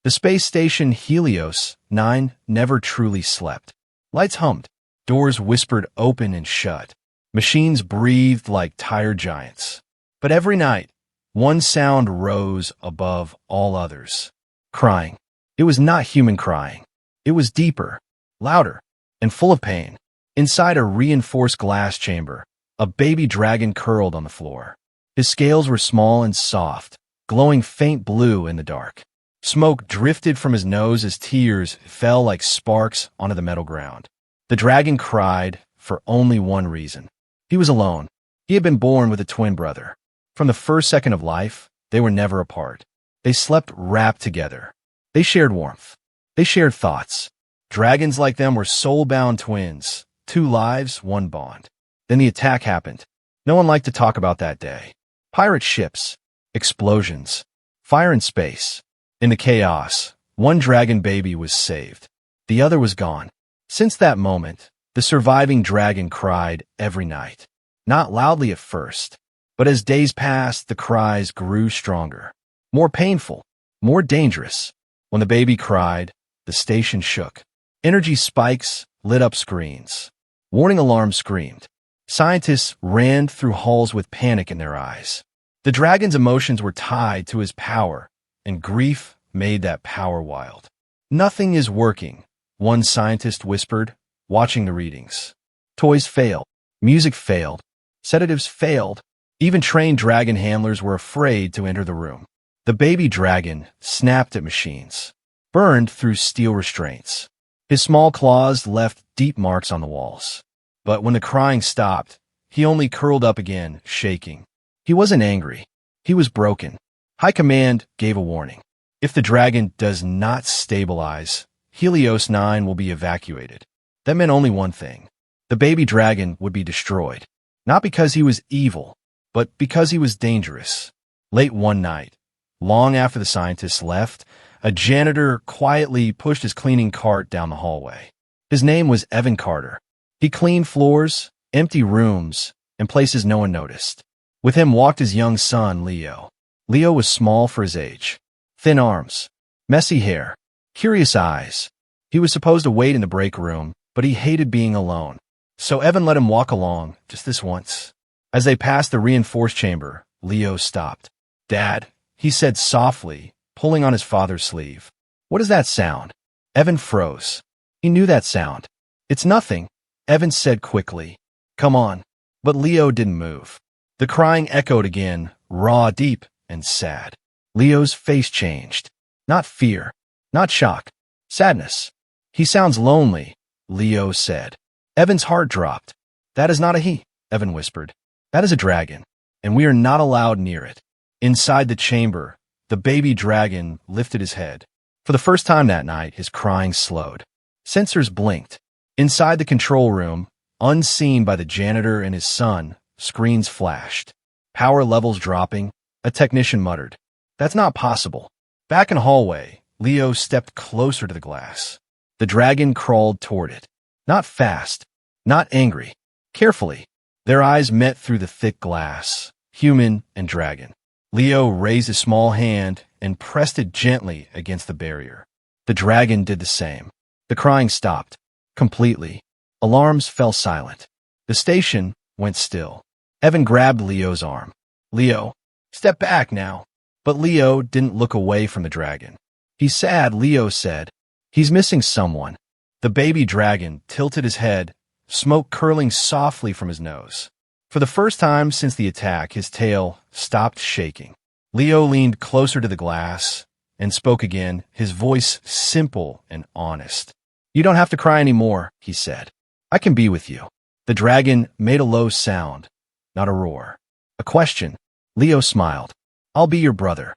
The space station Helios 9 never truly slept. Lights hummed. Doors whispered open and shut. Machines breathed like tired giants. But every night, one sound rose above all others. Crying. It was not human crying. It was deeper, louder, and full of pain. Inside a reinforced glass chamber, a baby dragon curled on the floor. His scales were small and soft, glowing faint blue in the dark. Smoke drifted from his nose as tears fell like sparks onto the metal ground. The dragon cried for only one reason. He was alone. He had been born with a twin brother. From the first second of life, they were never apart. They slept wrapped together. They shared warmth. They shared thoughts. Dragons like them were soul-bound twins. 2 lives, 1 bond. Then the attack happened. No one liked to talk about that day. Pirate ships, explosions, fire in space. In the chaos, one dragon baby was saved. The other was gone. Since that moment, the surviving dragon cried every night. Not loudly at first, but as days passed, the cries grew stronger. More painful, more dangerous. When the baby cried, the station shook. Energy spikes lit up screens. Warning alarms screamed. Scientists ran through halls with panic in their eyes. The dragon's emotions were tied to his power, and grief made that power wild. Nothing is working, one scientist whispered, watching the readings. Toys failed. Music failed. Sedatives failed. Even trained dragon handlers were afraid to enter the room. The baby dragon snapped at machines, burned through steel restraints. His small claws left deep marks on the walls. But when the crying stopped, he only curled up again, shaking. He wasn't angry. He was broken. High Command gave a warning. If the dragon does not stabilize, Helios 9 will be evacuated. That meant only one thing. The baby dragon would be destroyed. Not because he was evil, but because he was dangerous. Late one night, long after the scientists left, a janitor quietly pushed his cleaning cart down the hallway. His name was Evan Carter. He cleaned floors, empty rooms, and places no one noticed. With him walked his young son, Leo. Leo was small for his age. Thin arms, messy hair, curious eyes. He was supposed to wait in the break room, but he hated being alone. So Evan let him walk along, just this once. As they passed the reinforced chamber, Leo stopped. "Dad," he said softly, pulling on his father's sleeve. "What is that sound?" Evan froze. He knew that sound. "It's nothing," Evan said quickly. "Come on." But Leo didn't move. The crying echoed again, raw, deep, and sad. Leo's face changed. Not fear, not shock, sadness. "He sounds lonely," Leo said. Evan's heart dropped. "That is not a he," Evan whispered. "That is a dragon, and we are not allowed near it." Inside the chamber, the baby dragon lifted his head. For the first time that night, his crying slowed. Sensors blinked. Inside the control room, unseen by the janitor and his son, screens flashed. Power levels dropping, a technician muttered. "That's not possible." Back in the hallway, Leo stepped closer to the glass. The dragon crawled toward it. Not fast, not angry. Carefully. Their eyes met through the thick glass, human and dragon. Leo raised a small hand and pressed it gently against the barrier. The dragon did the same. The crying stopped. Completely. Alarms fell silent. The station went still. Evan grabbed Leo's arm. "Leo, step back now." But Leo didn't look away from the dragon. "He's sad," Leo said. "He's missing someone." The baby dragon tilted his head, smoke curling softly from his nose. For the first time since the attack, his tail stopped shaking. Leo leaned closer to the glass and spoke again, his voice simple and honest. "You don't have to cry anymore," he said. "I can be with you." The dragon made a low sound, not a roar. A question. Leo smiled. "I'll be your brother."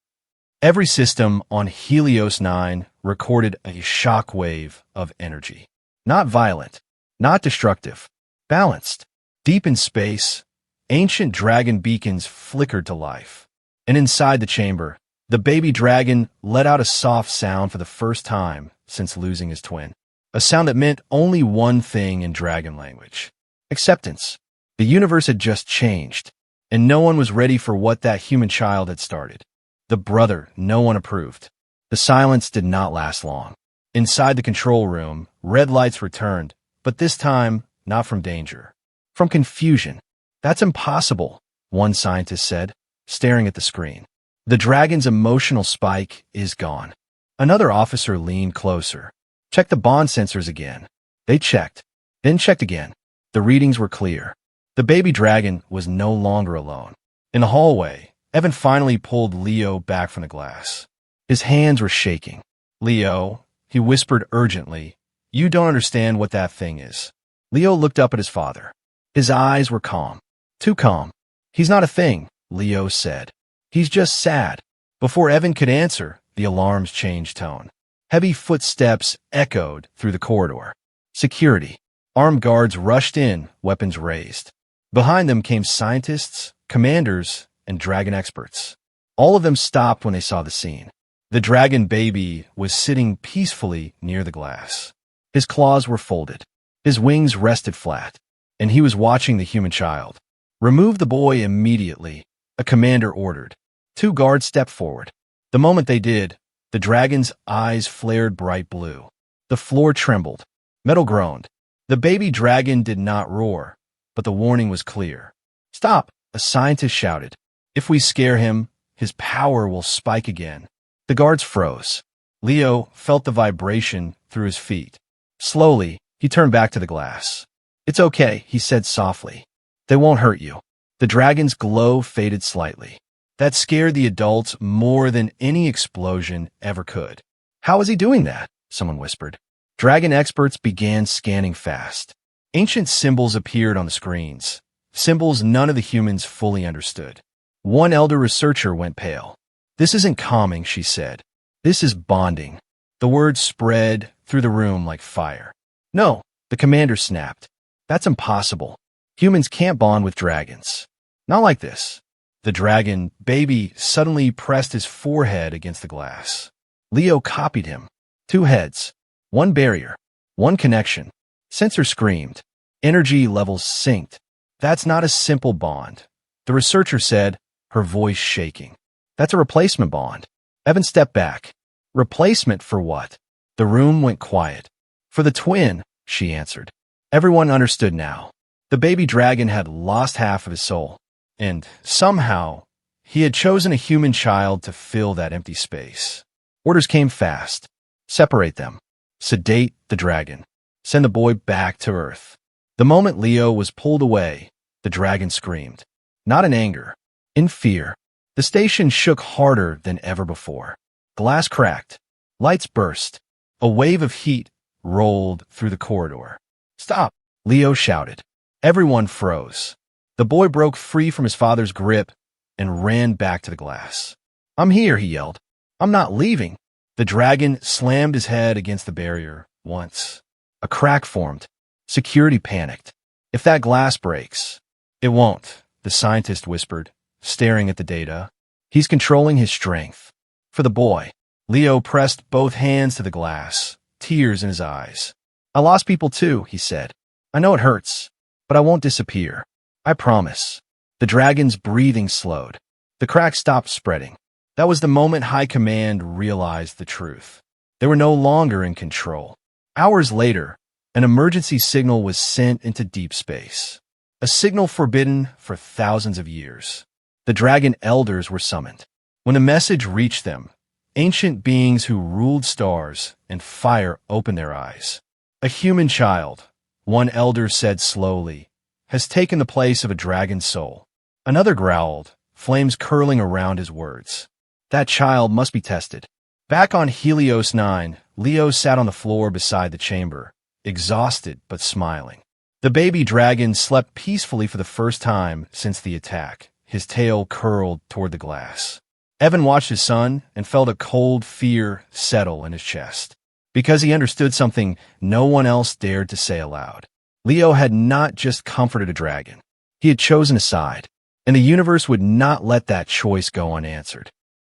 Every system on Helios 9 recorded a shock wave of energy. Not violent, not destructive, balanced. Deep in space, ancient dragon beacons flickered to life. And inside the chamber, the baby dragon let out a soft sound for the first time since losing his twin. A sound that meant only one thing in dragon language. Acceptance. The universe had just changed, and no one was ready for what that human child had started. The brother no one approved. The silence did not last long. Inside the control room, red lights returned, but this time, not from danger. From confusion. That's impossible, one scientist said, staring at the screen. The dragon's emotional spike is gone. Another officer leaned closer. Check the bond sensors again. They checked, then checked again. The readings were clear. The baby dragon was no longer alone. In the hallway, Evan finally pulled Leo back from the glass. His hands were shaking. Leo, he whispered urgently, you don't understand what that thing is. Leo looked up at his father. His eyes were calm. Too calm. He's not a thing, Leo said. He's just sad. Before Evan could answer, the alarms changed tone. Heavy footsteps echoed through the corridor. Security. Armed guards rushed in, weapons raised. Behind them came scientists, commanders, and dragon experts. All of them stopped when they saw the scene. The dragon baby was sitting peacefully near the glass. His claws were folded. His wings rested flat, and he was watching the human child. Remove the boy immediately, a commander ordered. 2 guards stepped forward. The moment they did, the dragon's eyes flared bright blue. The floor trembled. Metal groaned. The baby dragon did not roar, but the warning was clear. Stop, a scientist shouted. If we scare him, his power will spike again. The guards froze. Leo felt the vibration through his feet. Slowly, he turned back to the glass. It's okay, he said softly. They won't hurt you. The dragon's glow faded slightly. That scared the adults more than any explosion ever could. How is he doing that? Someone whispered. Dragon experts began scanning fast. Ancient symbols appeared on the screens, symbols none of the humans fully understood. One elder researcher went pale. This isn't calming, she said. This is bonding. The words spread through the room like fire. No, the commander snapped. That's impossible. Humans can't bond with dragons. Not like this. The dragon baby suddenly pressed his forehead against the glass. Leo copied him. 2 heads. 1 barrier. 1 connection. Sensor screamed. Energy levels synced. That's not a simple bond. The researcher said, her voice shaking. That's a replacement bond. Evan stepped back. Replacement for what? The room went quiet. For the twin, she answered. Everyone understood now. The baby dragon had lost half of his soul. And, somehow, he had chosen a human child to fill that empty space. Orders came fast. Separate them. Sedate the dragon. Send the boy back to Earth. The moment Leo was pulled away, the dragon screamed. Not in anger. In fear. The station shook harder than ever before. Glass cracked. Lights burst. A wave of heat rolled through the corridor. Stop! Leo shouted. Everyone froze. The boy broke free from his father's grip and ran back to the glass. I'm here, he yelled. I'm not leaving. The dragon slammed his head against the barrier once. A crack formed. Security panicked. If that glass breaks, it won't, the scientist whispered, staring at the data. He's controlling his strength. For the boy, Leo pressed both hands to the glass, tears in his eyes. I lost people too, he said. I know it hurts, but I won't disappear. I promise. The dragon's breathing slowed. The crack stopped spreading. That was the moment High Command realized the truth. They were no longer in control. Hours later, an emergency signal was sent into deep space. A signal forbidden for thousands of years. The dragon elders were summoned. When the message reached them, ancient beings who ruled stars and fire opened their eyes. A human child, one elder said slowly, has taken the place of a dragon's soul. Another growled, flames curling around his words. That child must be tested. Back on Helios 9, Leo sat on the floor beside the chamber, exhausted but smiling. The baby dragon slept peacefully for the first time since the attack, his tail curled toward the glass. Evan watched his son and felt a cold fear settle in his chest, because he understood something no one else dared to say aloud. Leo had not just comforted a dragon. He had chosen a side, and the universe would not let that choice go unanswered.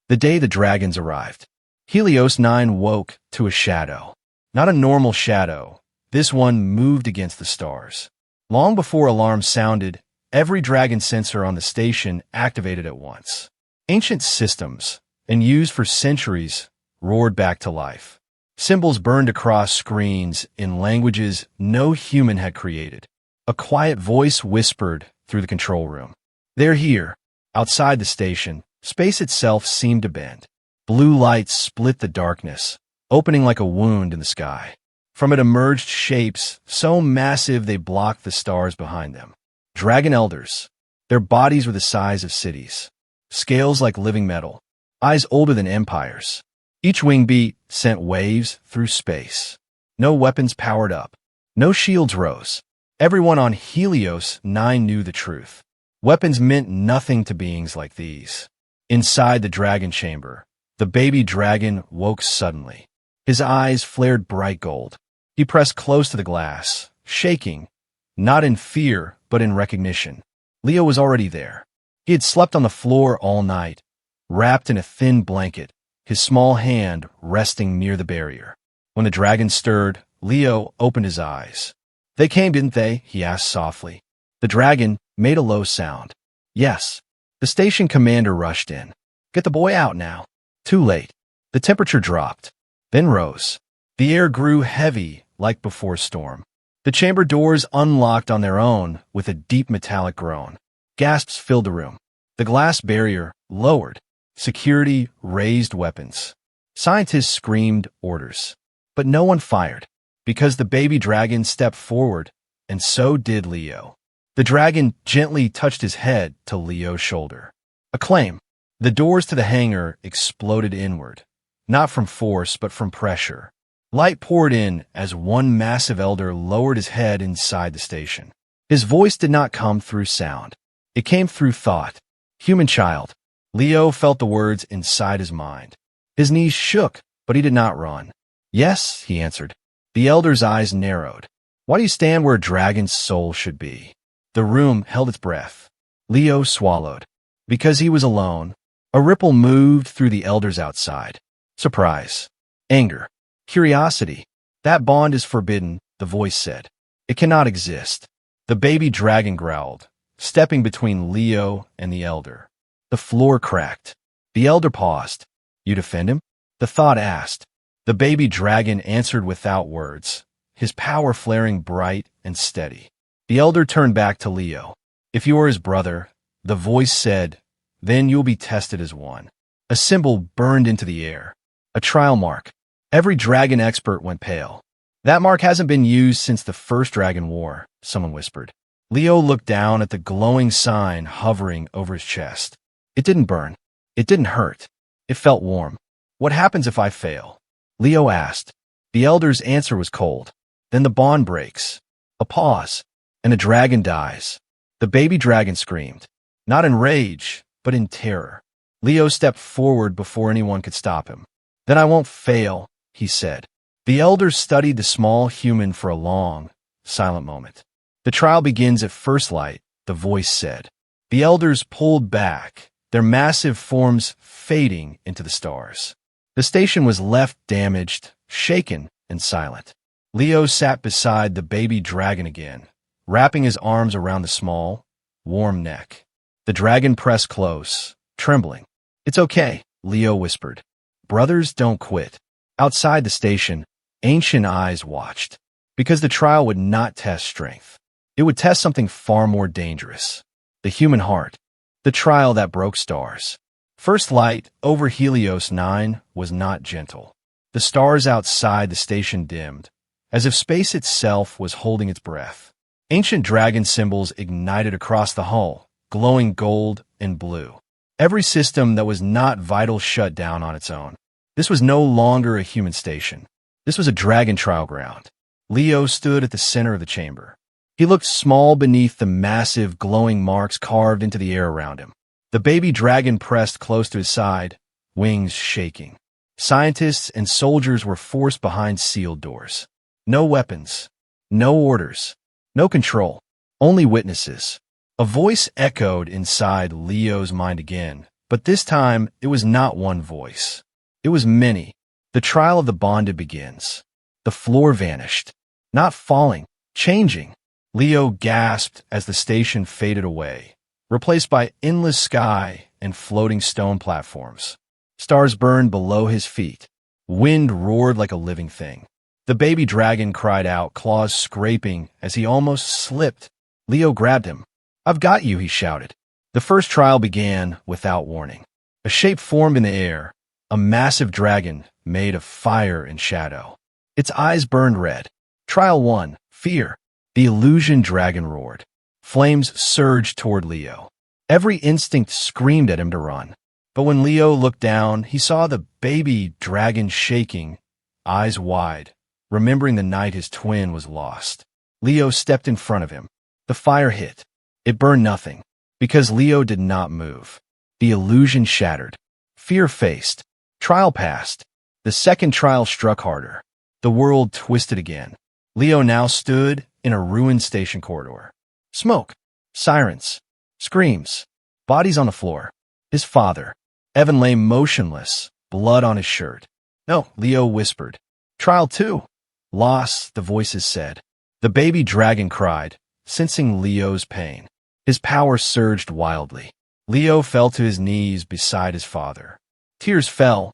The day the dragons arrived, Helios 9 woke to a shadow. Not a normal shadow. This one moved against the stars. Long before alarms sounded, every dragon sensor on the station activated at once. Ancient systems, and used for centuries, roared back to life. Symbols burned across screens in languages no human had created. A quiet voice whispered through the control room. "They're here." Outside the station, space itself seemed to bend. Blue lights split the darkness, opening like a wound in the sky. From it emerged shapes so massive they blocked the stars behind them. Dragon elders. Their bodies were the size of cities. Scales like living metal. Eyes older than empires. Each wing beat sent waves through space. No weapons powered up. No shields rose. Everyone on Helios 9 knew the truth. Weapons meant nothing to beings like these. Inside the dragon chamber, the baby dragon woke suddenly. His eyes flared bright gold. He pressed close to the glass, shaking, not in fear, but in recognition. Leo was already there. He had slept on the floor all night, wrapped in a thin blanket, his small hand resting near the barrier. When the dragon stirred, Leo opened his eyes. "They came, didn't they?" he asked softly. The dragon made a low sound. "Yes." The station commander rushed in. "Get the boy out now." Too late. The temperature dropped, then rose. The air grew heavy like before a storm. The chamber doors unlocked on their own with a deep metallic groan. Gasps filled the room. The glass barrier lowered. Security raised weapons. Scientists screamed orders. But no one fired, because the baby dragon stepped forward, and so did Leo. The dragon gently touched his head to Leo's shoulder. Acclaim. The doors to the hangar exploded inward, not from force but from pressure. Light poured in as one massive elder lowered his head inside the station. His voice did not come through sound. It came through thought. "Human child." Leo felt the words inside his mind. His knees shook, but he did not run. "Yes," he answered. The elder's eyes narrowed. "Why do you stand where a dragon's soul should be?" The room held its breath. Leo swallowed. Because he was alone. A ripple moved through the elders outside. Surprise. Anger. Curiosity. "That bond is forbidden," the voice said. "It cannot exist." The baby dragon growled, stepping between Leo and the elder. The floor cracked. The elder paused. "You defend him?" The thought asked. The baby dragon answered without words, his power flaring bright and steady. The elder turned back to Leo. "If you are his brother," the voice said, "then you'll be tested as one." A symbol burned into the air. A trial mark. Every dragon expert went pale. "That mark hasn't been used since the first Dragon War," someone whispered. Leo looked down at the glowing sign hovering over his chest. It didn't burn. It didn't hurt. It felt warm. "What happens if I fail?" Leo asked. The elder's answer was cold. "Then the bond breaks." A pause, and the dragon dies. The baby dragon screamed, not in rage, but in terror. Leo stepped forward before anyone could stop him. "Then I won't fail," he said. The elder studied the small human for a long, silent moment. "The trial begins at first light," the voice said. The elders pulled back, their massive forms fading into the stars. The station was left damaged, shaken, and silent. Leo sat beside the baby dragon again, wrapping his arms around the small, warm neck. The dragon pressed close, trembling. "It's okay," Leo whispered. "Brothers don't quit." Outside the station, ancient eyes watched, because the trial would not test strength. It would test something far more dangerous. The human heart. The trial that broke stars. First light over Helios 9 was not gentle. The stars outside the station dimmed, as if space itself was holding its breath. Ancient dragon symbols ignited across the hull, glowing gold and blue. Every system that was not vital shut down on its own. This was no longer a human station. This was a dragon trial ground. Leo stood at the center of the chamber. He looked small beneath the massive, glowing marks carved into the air around him. The baby dragon pressed close to his side, wings shaking. Scientists and soldiers were forced behind sealed doors. No weapons, no orders, no control, only witnesses. A voice echoed inside Leo's mind again, but this time it was not one voice. It was many. The trial of the bonded begins. The floor vanished, not falling, changing. Leo gasped as the station faded away, replaced by endless sky and floating stone platforms. Stars burned below his feet. Wind roared like a living thing. The baby dragon cried out, claws scraping as he almost slipped. Leo grabbed him. "I've got you," he shouted. The first trial began without warning. A shape formed in the air, a massive dragon made of fire and shadow. Its eyes burned red. Trial 1, Fear. The illusion dragon roared. Flames surged toward Leo. Every instinct screamed at him to run. But when Leo looked down, he saw the baby dragon shaking, eyes wide, remembering the night his twin was lost. Leo stepped in front of him. The fire hit. It burned nothing, because Leo did not move. The illusion shattered. Fear faced. Trial passed. The second trial struck harder. The world twisted again. Leo now stood in a ruined station corridor. Smoke. Sirens. Screams. Bodies on the floor. His father. Evan lay motionless, blood on his shirt. "No," Leo whispered. "Trial 2. Loss," the voices said. The baby dragon cried, sensing Leo's pain. His power surged wildly. Leo fell to his knees beside his father. Tears fell,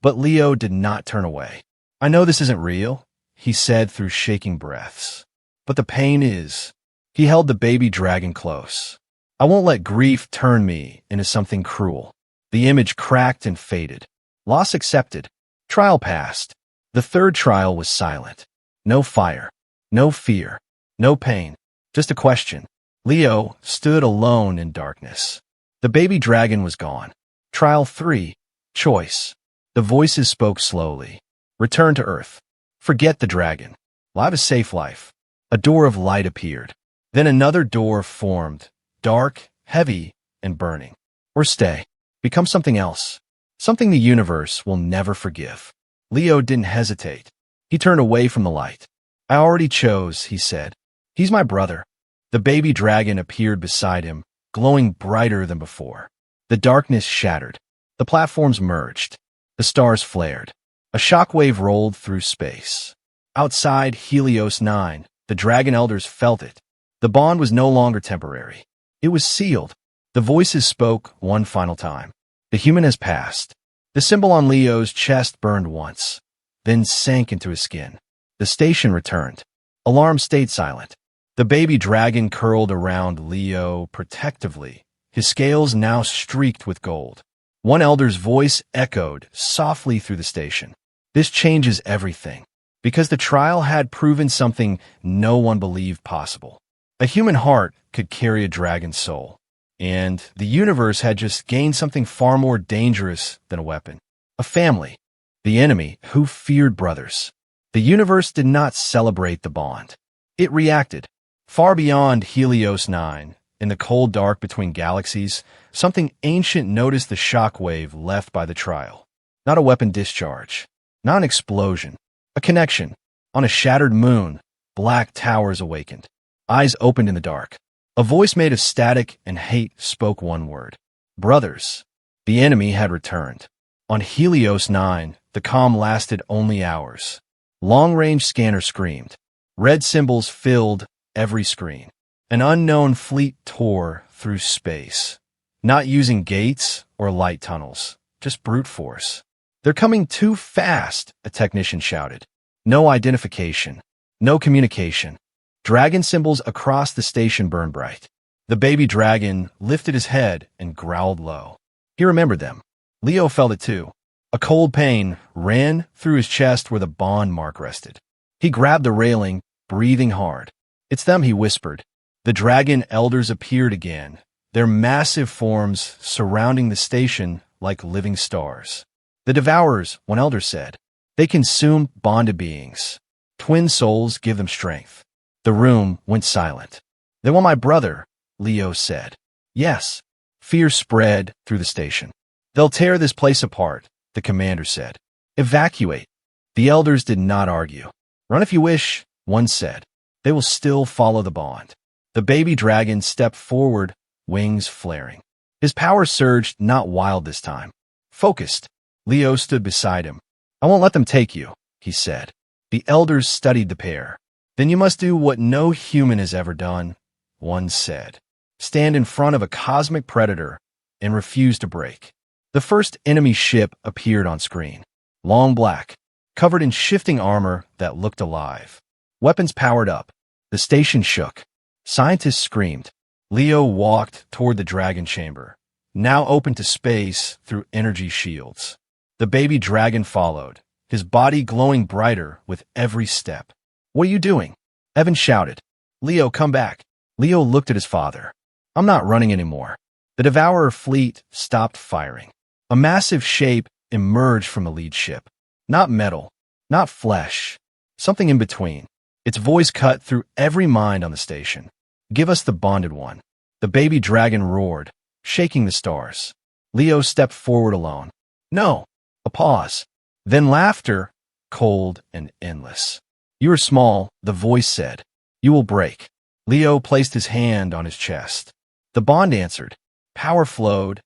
but Leo did not turn away. "I know this isn't real," he said through shaking breaths. "But the pain is." He held the baby dragon close. "I won't let grief turn me into something cruel." The image cracked and faded. Loss accepted. Trial passed. The third trial was silent. No fire. No fear. No pain. Just a question. Leo stood alone in darkness. The baby dragon was gone. Trial 3. Choice. The voices spoke slowly. "Return to Earth. Forget the dragon. Live a safe life." A door of light appeared. Then another door formed, dark, heavy, and burning. Or stay. Become something else. Something the universe will never forgive. Leo didn't hesitate. He turned away from the light. "I already chose," he said. "He's my brother." The baby dragon appeared beside him, glowing brighter than before. The darkness shattered. The platforms merged. The stars flared. A shockwave rolled through space. Outside Helios 9, the dragon elders felt it. The bond was no longer temporary. It was sealed. The voices spoke one final time. "The human has passed." The symbol on Leo's chest burned once, then sank into his skin. The station returned. Alarm stayed silent. The baby dragon curled around Leo protectively, his scales now streaked with gold. One elder's voice echoed softly through the station. "This changes everything," because the trial had proven something no one believed possible. A human heart could carry a dragon's soul. And the universe had just gained something far more dangerous than a weapon. A family. The enemy who feared brothers. The universe did not celebrate the bond. It reacted. Far beyond Helios 9, in the cold dark between galaxies, something ancient noticed the shockwave left by the trial. Not a weapon discharge. Not an explosion. A connection. On a shattered moon, black towers awakened. Eyes opened in the dark. A voice made of static and hate spoke one word. Brothers. The enemy had returned. On Helios 9, the calm lasted only hours. Long-range scanners screamed. Red symbols filled every screen. An unknown fleet tore through space. Not using gates or light tunnels, just brute force. "They're coming too fast," a technician shouted. No identification. No communication. Dragon symbols across the station burned bright. The baby dragon lifted his head and growled low. He remembered them. Leo felt it too. A cold pain ran through his chest where the bond mark rested. He grabbed the railing, breathing hard. "It's them," he whispered. The dragon elders appeared again, their massive forms surrounding the station like living stars. "The Devourers," one elder said. "They consume bonded beings. Twin souls give them strength." The room went silent. "They want my brother," Leo said. "Yes." Fear spread through the station. "They'll tear this place apart," the commander said. "Evacuate." The elders did not argue. "Run if you wish," one said. "They will still follow the bond." The baby dragon stepped forward, wings flaring. His power surged, not wild this time. Focused. Leo stood beside him. "I won't let them take you," he said. The elders studied the pair. "Then you must do what no human has ever done," one said. "Stand in front of a cosmic predator and refuse to break." The first enemy ship appeared on screen. long black, covered in shifting armor that looked alive. Weapons powered up. The station shook. Scientists screamed. Leo walked toward the dragon chamber, now open to space through energy shields. The baby dragon followed, his body glowing brighter with every step. "What are you doing?" Evan shouted. "Leo, come back." Leo looked at his father. "I'm not running anymore." The Devourer fleet stopped firing. A massive shape emerged from the lead ship. Not metal, not flesh, something in between. Its voice cut through every mind on the station. "Give us the bonded one." The baby dragon roared, shaking the stars. Leo stepped forward alone. "No." A pause. Then laughter, cold and endless. "You are small," the voice said. "You will break." Leo placed his hand on his chest. The bond answered. Power flowed.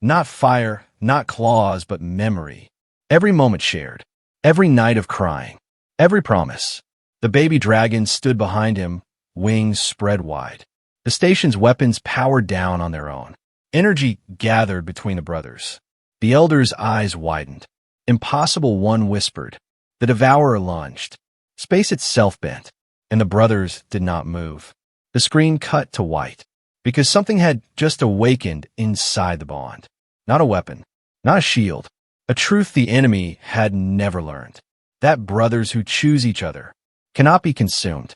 Not fire, not claws, but memory. Every moment shared. Every night of crying. Every promise. The baby dragon stood behind him, wings spread wide. The station's weapons powered down on their own. Energy gathered between the brothers. The elder's eyes widened. "Impossible," one whispered. The Devourer lunged. Space itself bent, and the brothers did not move. The screen cut to white, because something had just awakened inside the bond. Not a weapon, not a shield, a truth the enemy had never learned. That brothers who choose each other cannot be consumed.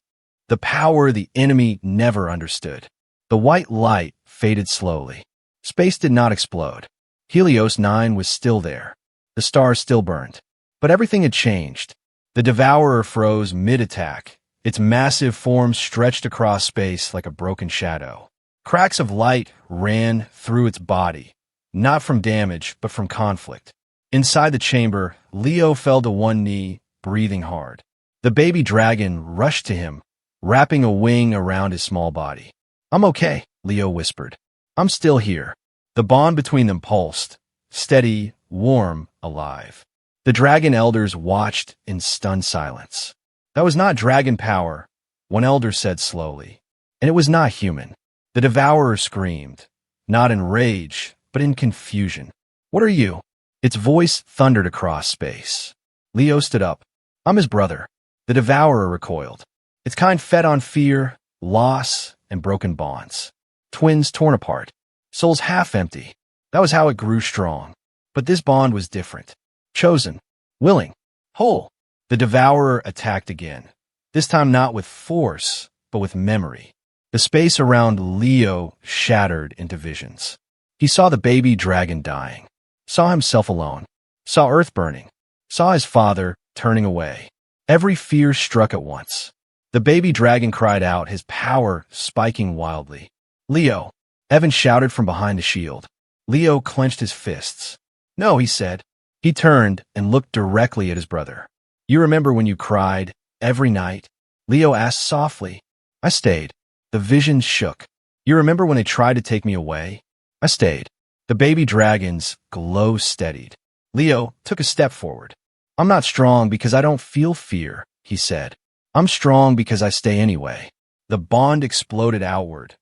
The power the enemy never understood. The white light faded slowly. Space did not explode. Helios 9 was still there. The stars still burned. But everything had changed. The Devourer froze mid-attack. Its massive form stretched across space like a broken shadow. Cracks of light ran through its body, not from damage, but from conflict. Inside the chamber, Leo fell to one knee, breathing hard. The baby dragon rushed to him, wrapping a wing around his small body. "I'm okay," Leo whispered. "I'm still here." The bond between them pulsed, steady, warm, alive. The dragon elders watched in stunned silence. "That was not dragon power," one elder said slowly. "And it was not human." The Devourer screamed, not in rage, but in confusion. "What are you?" Its voice thundered across space. Leo stood up. "I'm his brother." The Devourer recoiled. Its kind fed on fear, loss, and broken bonds. Twins torn apart. Souls half empty. That was how it grew strong. But this bond was different. Chosen. Willing. Whole. The Devourer attacked again. This time not with force, but with memory. The space around Leo shattered into visions. He saw the baby dragon dying. Saw himself alone. Saw Earth burning. Saw his father turning away. Every fear struck at once. The baby dragon cried out, his power spiking wildly. "Leo!" Evan shouted from behind the shield. Leo clenched his fists. "No," he said. He turned and looked directly at his brother. "You remember when you cried every night?" Leo asked softly. "I stayed." The vision shook. "You remember when they tried to take me away?" "I stayed." The baby dragon's glow steadied. Leo took a step forward. "I'm not strong because I don't feel fear," he said. "I'm strong because I stay anyway." The bond exploded outward,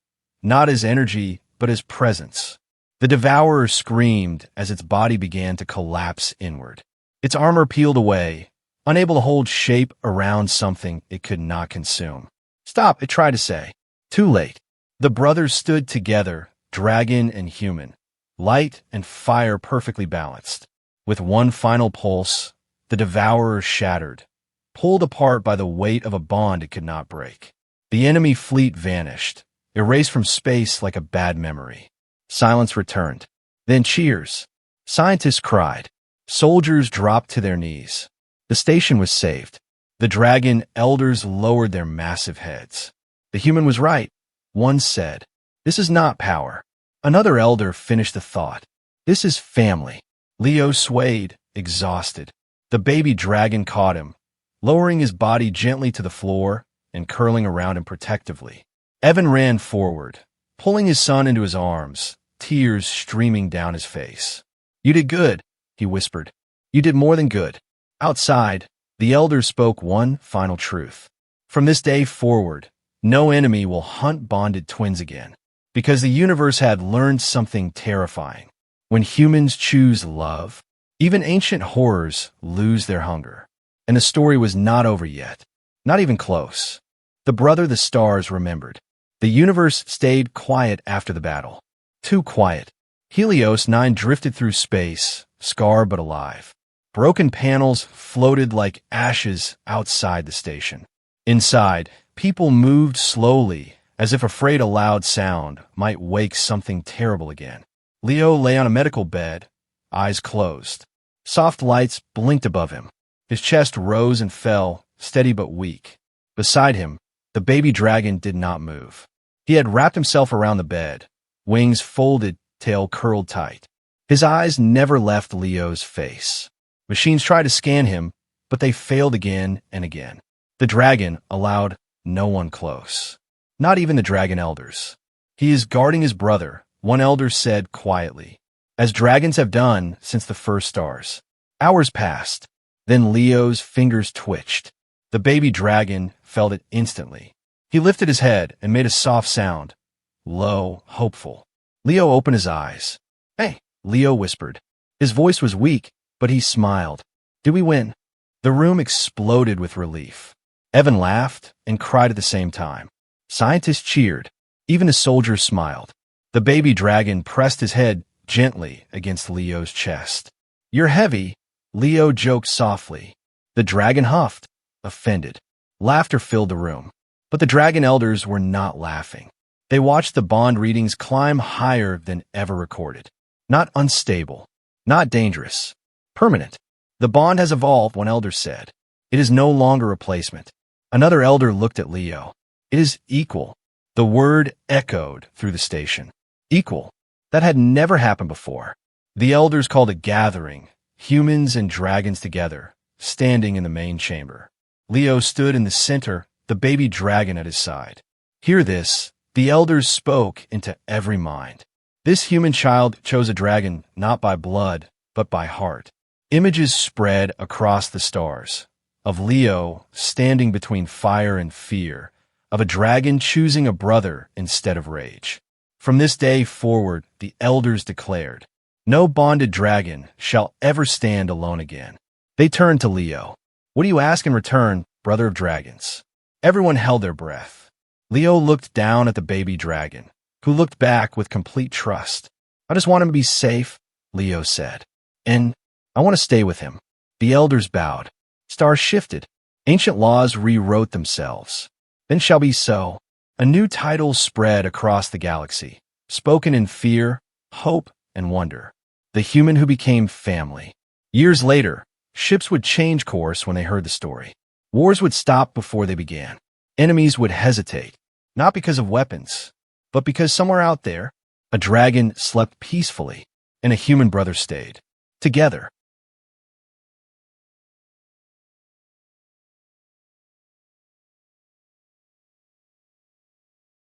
not as energy, but as presence. The Devourer screamed as its body began to collapse inward. Its armor peeled away, unable to hold shape around something it could not consume. "Stop," it tried to say. Too late. The brothers stood together, dragon and human, light and fire perfectly balanced. With one final pulse, the Devourer shattered, pulled apart by the weight of a bond it could not break. The enemy fleet vanished, erased from space like a bad memory. Silence returned. Then cheers. Scientists cried. Soldiers dropped to their knees. The station was saved. The dragon elders lowered their massive heads. The human was right, one said. "This is not power." Another elder finished the thought. "This is family." Leo swayed, exhausted. The baby dragon caught him, lowering his body gently to the floor and curling around him protectively. Evan ran forward, pulling his son into his arms, tears streaming down his face. "You did good," he whispered. "You did more than good." Outside, the elders spoke one final truth. From this day forward, no enemy will hunt bonded twins again, because the universe had learned something terrifying. When humans choose love, Even ancient horrors lose their hunger. And the story was not over yet. Not even close. The brother the stars remembered. The universe stayed quiet after the battle. Too quiet. Helios 9 drifted through space, scarred but alive. Broken panels floated like ashes outside the station. Inside, people moved slowly, as if afraid a loud sound might wake something terrible again. Leo lay on a medical bed, eyes closed. Soft lights blinked above him. His chest rose and fell, steady but weak. Beside him, the baby dragon did not move. He had wrapped himself around the bed, wings folded, tail curled tight. His eyes never left Leo's face. Machines tried to scan him, but they failed again and again. The dragon allowed no one close. Not even the dragon elders. He is guarding his brother, one elder said quietly, as dragons have done since the first stars. Hours passed. Then Leo's fingers twitched. The baby dragon felt it instantly. He lifted his head and made a soft sound, low, hopeful. Leo opened his eyes. "Hey," Leo whispered. His voice was weak, but he smiled. "Did we win?" The room exploded with relief. Evan laughed and cried at the same time. Scientists cheered. Even the soldiers smiled. The baby dragon pressed his head gently against Leo's chest. "You're heavy," Leo joked softly. The dragon huffed, offended. Laughter filled the room. But the dragon elders were not laughing. They watched the bond readings climb higher than ever recorded. Not unstable. Not dangerous. Permanent. "The bond has evolved," one elder said. "It is no longer replacement." Another elder looked at Leo. "It is equal." The word echoed through the station. Equal. That had never happened before. The elders called a gathering, humans and dragons together, standing in the main chamber. Leo stood in the center, the baby dragon at his side. "Hear this," the elders spoke into every mind. "This human child chose a dragon not by blood, but by heart." Images spread across the stars, of Leo standing between fire and fear, of a dragon choosing a brother instead of rage. From this day forward, the elders declared, no bonded dragon shall ever stand alone again. They turned to Leo. "What do you ask in return, brother of dragons?" Everyone held their breath. Leo looked down at the baby dragon, who looked back with complete trust. "I just want him to be safe," Leo said. "And I want to stay with him." The elders bowed. Stars shifted. Ancient laws rewrote themselves. "Then shall be so." A new title spread across the galaxy, spoken in fear, hope, and wonder. The human who became family. Years later, ships would change course when they heard the story. Wars would stop before they began. Enemies would hesitate, not because of weapons, but because somewhere out there, a dragon slept peacefully, and a human brother stayed. Together.